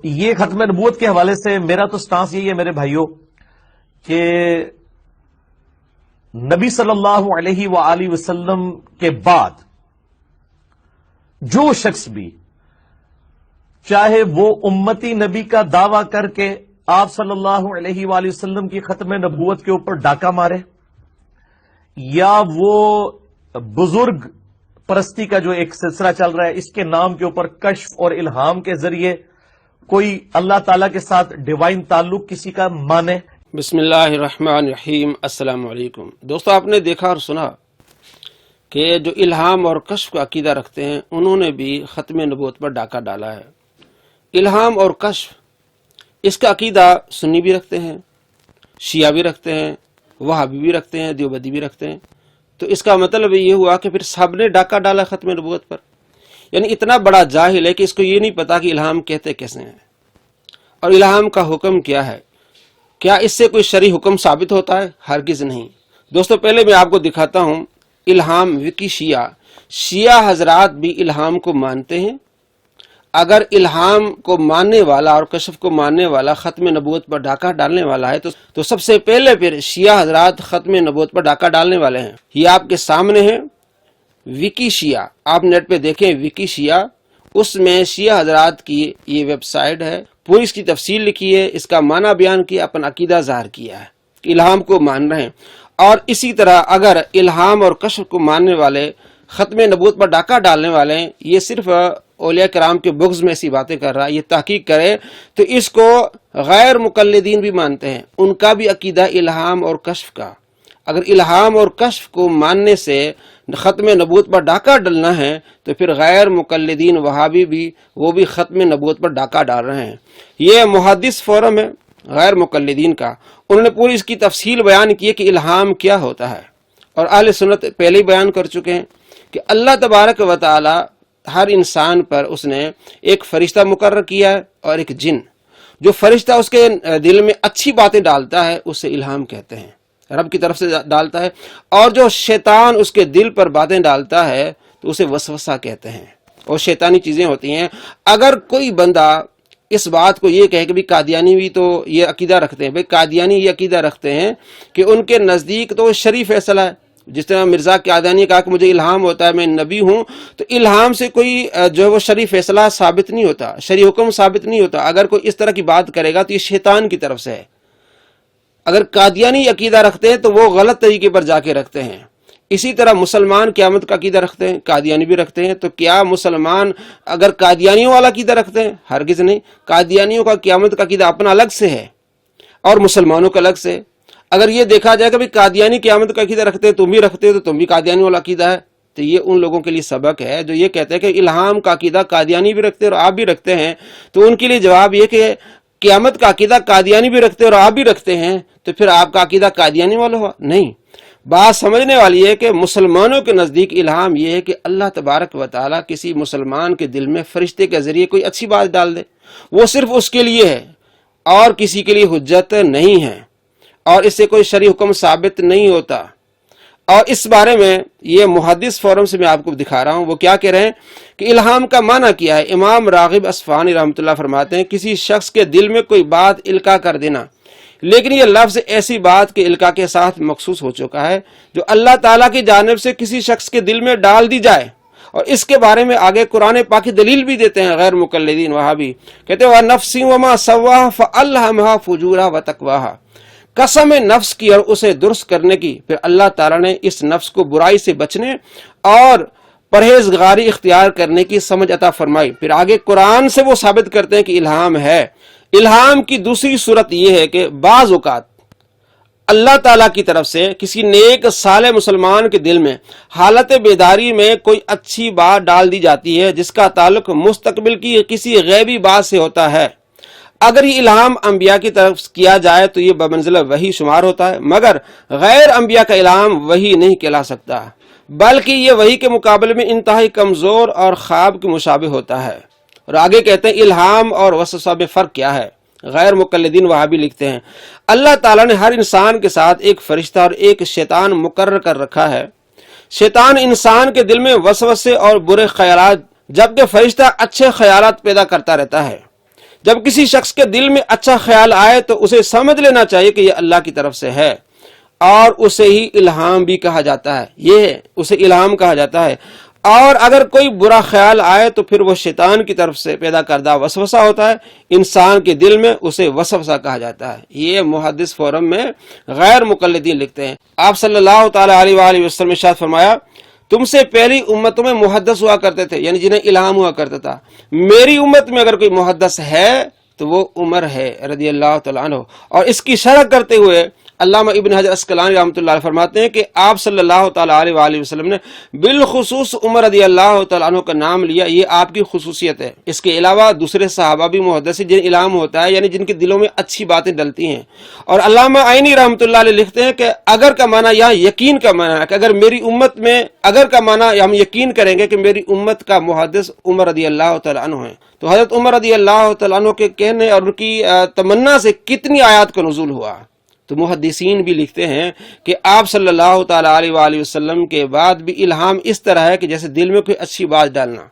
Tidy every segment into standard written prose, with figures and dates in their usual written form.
یہ ختم نبوت کے حوالے سے میرا تو سٹانس یہی ہے میرے بھائیوں کہ نبی صلی اللہ علیہ وآلہ وسلم کے بعد جو شخص بھی چاہے وہ امتی نبی کا دعویٰ کر کے آپ صلی اللہ علیہ وآلہ وسلم کی ختم نبوت کے اوپر ڈاکہ مارے، یا وہ بزرگ پرستی کا جو ایک سلسلہ چل رہا ہے اس کے نام کے اوپر کشف اور الہام کے ذریعے کوئی اللہ تعالیٰ کے ساتھ ڈیوائن تعلق کسی کا مانے۔ بسم اللہ الرحمن الرحیم۔ السلام علیکم دوستو، آپ نے دیکھا اور سنا کہ جو الہام اور کشف کا عقیدہ رکھتے ہیں انہوں نے بھی ختم نبوت پر ڈاکہ ڈالا ہے۔ الہام اور کشف اس کا عقیدہ سنی بھی رکھتے ہیں، شیعہ بھی رکھتے ہیں، وہابی بھی رکھتے ہیں، دیوبندی بھی رکھتے ہیں۔ تو اس کا مطلب یہ ہوا کہ پھر سب نے ڈاکہ ڈالا ختم نبوت پر، یعنی اتنا بڑا جاہل ہے کہ اس کو یہ نہیں پتا کہ الہام کہتے کیسے ہیں اور الہام کا حکم کیا ہے۔ کیا اس سے کوئی شرعی حکم ثابت ہوتا ہے؟ ہرگز نہیں۔ دوستو پہلے میں آپ کو دکھاتا ہوں الہام وکی شیعہ حضرات بھی الہام کو مانتے ہیں۔ اگر الہام کو ماننے والا اور کشف کو ماننے والا ختم نبوت پر ڈاکہ ڈالنے والا ہے تو سب سے پہلے پھر شیعہ حضرات ختم نبوت پر ڈاکہ ڈالنے والے ہیں۔ یہ آپ کے سامنے ہے وکی شیعہ، آپ نیٹ پہ دیکھیں وکی شیعہ، اس میں شیعہ حضرات کی یہ ویب سائٹ ہے، پوری اس کی تفصیل لکھی ہے، اس کا معنی بیان کیا، اپنا عقیدہ ظاہر کیا ہے کہ الہام کو مان رہے ہیں۔ اور اسی طرح اگر الہام اور کشف کو ماننے والے ختم نبوت پر ڈاکہ ڈالنے والے ہیں، یہ صرف اولیاء کرام کے بغض میں ایسی باتیں کر رہا ہے، یہ تحقیق کرے تو اس کو غیر مقلدین بھی مانتے ہیں، ان کا بھی عقیدہ الہام اور کشف کا۔ اگر الہام اور کشف کو ماننے سے ختم نبوت پر ڈاکہ ڈالنا ہے تو پھر غیر مقلدین وہابی بھی وہ بھی ختم نبوت پر ڈاکہ ڈال رہے ہیں۔ یہ محدث فورم ہے غیر مقلدین کا، انہوں نے پوری اس کی تفصیل بیان کی ہے کہ الہام کیا ہوتا ہے، اور اہل سنت پہلے ہی بیان کر چکے ہیں کہ اللہ تبارک و تعالی ہر انسان پر اس نے ایک فرشتہ مقرر کیا ہے اور ایک جن۔ جو فرشتہ اس کے دل میں اچھی باتیں ڈالتا ہے اسے الہام کہتے ہیں، رب کی طرف سے ڈالتا ہے، اور جو شیطان اس کے دل پر باتیں ڈالتا ہے تو اسے وسوسہ کہتے ہیں، اور شیطانی چیزیں ہوتی ہیں۔ اگر کوئی بندہ اس بات کو یہ کہے کہ قادیانی بھی تو یہ عقیدہ رکھتے ہیں، قادیانی یہ عقیدہ رکھتے ہیں کہ ان کے نزدیک تو شرعی فیصلہ ہے، جس طرح مرزا قادیانی کہا کہ مجھے الہام ہوتا ہے، میں نبی ہوں، تو الہام سے کوئی جو ہے وہ شرعی فیصلہ ثابت نہیں ہوتا، شرعی حکم ثابت نہیں ہوتا۔ اگر کوئی اس طرح کی بات کرے گا تو یہ شیطان کی طرف سے ہے۔ اگر قادیانی عقیدہ رکھتے ہیں تو وہ غلط طریقے پر جا کے رکھتے ہیں۔ اسی طرح مسلمان قیامت کا عقیدہ رکھتے ہیں، قادیانی بھی رکھتے ہیں۔ تو کیا مسلمان اگر قادیانیوں والا عقیدہ رکھتے ہیں؟ ہرگز نہیں۔ قادیانیوں کا قیامت کا عقیدہ اپنا الگ سے ہے اور مسلمانوں کا الگ سے۔ اگر یہ دیکھا جائے کہ قادیانی قیامت کا عقیدہ رکھتے ہیں، تم بھی رکھتے ہو، تو تم بھی قادیانی والا عقیدہ ہے، تو یہ ان لوگوں کے لیے سبق ہے جو یہ کہتے ہیں کہ الہام کا عقیدہ قادیانی بھی رکھتے ہیں اور آپ بھی رکھتے ہیں۔ تو ان کے لیے جواب یہ کہ قیامت کا عقیدہ قادیانی بھی رکھتے ہیں اور آپ بھی رکھتے ہیں، تو پھر آپ کا عقیدہ قادیانی والا ہوا؟ نہیں۔ بات سمجھنے والی ہے کہ مسلمانوں کے نزدیک الہام یہ ہے کہ اللہ تبارک و تعالیٰ کسی مسلمان کے دل میں فرشتے کے ذریعے کوئی اچھی بات ڈال دے، وہ صرف اس کے لیے ہے اور کسی کے لیے حجت نہیں ہے، اور اس سے کوئی شرعی حکم ثابت نہیں ہوتا۔ اور اس بارے میں یہ محدث فورم سے میں آپ کو دکھا رہا ہوں، وہ کیا کہہ رہے ہیں کہ الہام کا معنی کیا ہے۔ امام راغب اصفہانی رحمۃ اللہ فرماتے ہیں کسی شخص کے دل میں کوئی بات القاء کر دینا، لیکن یہ لفظ ایسی بات کے القاء کے ساتھ مخصوص ہو چکا ہے جو اللہ تعالیٰ کی جانب سے کسی شخص کے دل میں ڈال دی جائے۔ اور اس کے بارے میں آگے قرآن پاک کی دلیل بھی دیتے ہیں غیر مقلدین وہابی، کہتے ہیں وَنَفْسٍ وَمَا سَوَّاهَا فَأَلْهَمَهَا فُجُورَهَا وَتَقْوَاهَا، قسم نفس کی اور اسے درست کرنے کی، پھر اللہ تعالیٰ نے اس نفس کو برائی سے بچنے اور پرہیزگاری اختیار کرنے کی سمجھ عطا فرمائی۔ پھر آگے قرآن سے وہ ثابت کرتے ہیں کہ الہام ہے۔ الہام کی دوسری صورت یہ ہے کہ بعض اوقات اللہ تعالیٰ کی طرف سے کسی نیک صالح مسلمان کے دل میں حالت بیداری میں کوئی اچھی بات ڈال دی جاتی ہے جس کا تعلق مستقبل کی کسی غیبی بات سے ہوتا ہے۔ اگر یہ الہام انبیاء کی طرف کیا جائے تو یہ بمنزلہ وحی شمار ہوتا ہے، مگر غیر انبیاء کا الہام وحی نہیں کہلا سکتا، بلکہ یہ وحی کے مقابلے میں انتہائی کمزور اور خواب کے مشابہ ہوتا ہے۔ اور آگے کہتے ہیں الہام اور وسوسہ میں فرق کیا ہے۔ غیر مقلدین وہابی لکھتے ہیں اللہ تعالیٰ نے ہر انسان کے ساتھ ایک فرشتہ اور ایک شیطان مقرر کر رکھا ہے۔ شیطان انسان کے دل میں وسوسے اور برے خیالات، جبکہ فرشتہ اچھے خیالات پیدا کرتا رہتا ہے۔ جب کسی شخص کے دل میں اچھا خیال آئے تو اسے سمجھ لینا چاہیے کہ یہ اللہ کی طرف سے ہے، اور اسے ہی الہام بھی کہا جاتا ہے، یہ اسے الہام کہا جاتا ہے۔ اور اگر کوئی برا خیال آئے تو پھر وہ شیطان کی طرف سے پیدا کردہ وسوسہ ہوتا ہے، انسان کے دل میں اسے وسوسہ کہا جاتا ہے۔ یہ محدث فورم میں غیر مقلدین لکھتے ہیں۔ آپ صلی اللہ تعالی علیہ وآلہ وسلم نے ارشاد فرمایا، تم سے پہلی امتوں میں محدث ہوا کرتے تھے، یعنی جنہیں الہام ہوا کرتا تھا، میری امت میں اگر کوئی محدث ہے تو وہ عمر ہے رضی اللہ تعالیٰ عنہ۔ اور اس کی شرح کرتے ہوئے علامہ ابن حجر اسقلانی رحمۃ اللہ علیہ فرماتے ہیں کہ آپ صلی اللہ تعالیٰ علیہ وآلہ وسلم نے بالخصوص عمر رضی اللہ تعالیٰ عنہ کا نام لیا، یہ آپ کی خصوصیت ہے۔ اس کے علاوہ دوسرے صحابہ بھی محدث جن الہام ہوتا ہے، یعنی جن کے دلوں میں اچھی باتیں ڈلتی ہیں۔ اور علامہ عینی رحمۃ اللہ علیہ لکھتے ہیں کہ اگر کا معنی یہاں یقین کا معنی ہے، کہ اگر میری امت میں، اگر کا معنی ہم یقین کریں گے کہ میری امت کا محدث عمر رضی اللہ تعالیٰ عنہ ہے، تو حضرت عمر رضی اللہ تعالیٰ عنہ کے کہنے اور ان کی تمنا سے کتنی آیات کا نزول ہوا۔ تو محدثین بھی لکھتے ہیں کہ آپ صلی اللہ تعالیٰ علیہ وآلہ وسلم کے بعد بھی الہام اس طرح ہے کہ جیسے دل میں کوئی اچھی بات ڈالنا،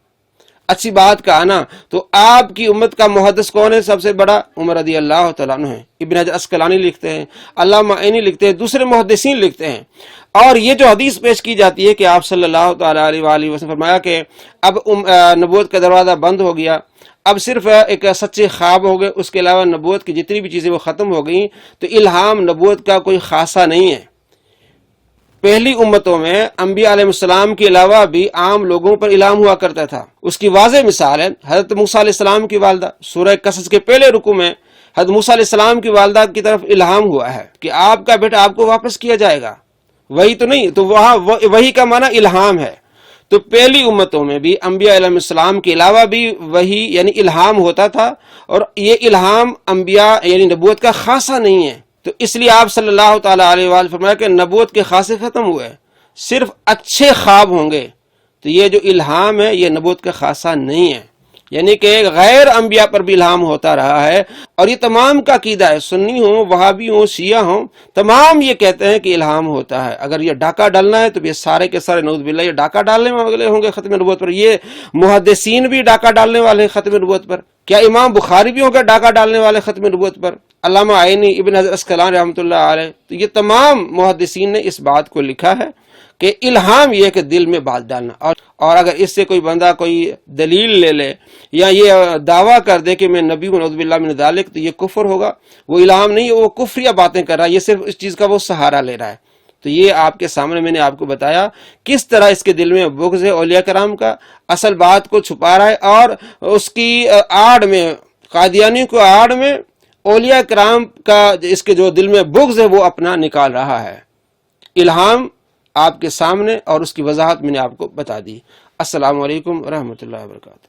اچھی بات کا آنا۔ تو آپ کی امت کا محدث کون ہے سب سے بڑا؟ عمر رضی اللہ تعالیٰ عنہ ہے۔ ابن حجر اسقلانی لکھتے ہیں، علامہ عینی لکھتے ہیں، دوسرے محدثین لکھتے ہیں۔ اور یہ جو حدیث پیش کی جاتی ہے کہ آپ صلی اللہ تعالیٰ علیہ وآلہ وسلم فرمایا کہ اب نبوت کا دروازہ بند ہو گیا، اب صرف ایک سچے خواب ہو گئے، اس کے علاوہ نبوت کی جتنی بھی چیزیں وہ ختم ہو گئیں، تو الہام نبوت کا کوئی خاصہ نہیں ہے۔ پہلی امتوں میں انبیاء علیہ السلام کے علاوہ بھی عام لوگوں پر الہام ہوا کرتا تھا۔ اس کی واضح مثال ہے حضرت موسیٰ علیہ السلام کی والدہ، سورہ قصص کے پہلے رکوع میں حضرت موسیٰ علیہ السلام کی والدہ کی طرف الہام ہوا ہے کہ آپ کا بیٹا آپ کو واپس کیا جائے گا، وہی تو نہیں، تو وہاں وہی کا معنی الہام ہے۔ تو پہلی امتوں میں بھی انبیاء علیہ السلام کے علاوہ بھی وہی یعنی الہام ہوتا تھا، اور یہ الہام انبیاء یعنی نبوت کا خاصہ نہیں ہے۔ تو اس لیے آپ صلی اللہ تعالیٰ علیہ وآلہ فرمایا کہ نبوت کے خاصے ختم ہوئے، صرف اچھے خواب ہوں گے۔ تو یہ جو الہام ہے یہ نبوت کا خاصہ نہیں ہے، یعنی کہ غیر انبیاء پر بھی الہام ہوتا رہا ہے۔ اور یہ تمام کا عقیدہ ہے، سنی ہوں، وہابی ہوں، شیعہ ہوں، تمام یہ کہتے ہیں کہ الہام ہوتا ہے۔ اگر یہ ڈاکہ ڈالنا ہے تو یہ سارے کے سارے نعوذ باللہ یہ ڈاکہ ڈالنے والے ہوں گے ختم نبوت پر، یہ محدثین بھی ڈاکہ ڈالنے والے ہیں ختم نبوت پر، کیا امام بخاری بھی ہوں گے ڈاکہ ڈالنے والے ختم نبوت پر، علامہ عینی، ابن حجر اسقلانی رحمۃ اللہ علیہ۔ تو یہ تمام محدثین نے اس بات کو لکھا ہے کہ الہام یہ کہ دل میں بات ڈالنا، اور اگر اس سے کوئی بندہ کوئی دلیل لے لے یا یہ دعویٰ کر دے کہ میں نبی ہوں نعوذ باللہ من ذالک، تو یہ کفر ہوگا، وہ الہام نہیں، وہ کفریہ باتیں کر رہا ہے، یہ صرف اس چیز کا وہ سہارا لے رہا ہے۔ تو یہ آپ کے سامنے میں نے آپ کو بتایا کس طرح اس کے دل میں بغض ہے اولیاء کرام کا، اصل بات کو چھپا رہا ہے، اور اس کی آڑ میں، قادیانی کو آڑ میں اولیاء کرام کا اس کے جو دل میں بغض ہے وہ اپنا نکال رہا ہے۔ الہام آپ کے سامنے اور اس کی وضاحت میں نے آپ کو بتا دی۔ السلام علیکم ورحمۃ اللہ وبرکاتہ۔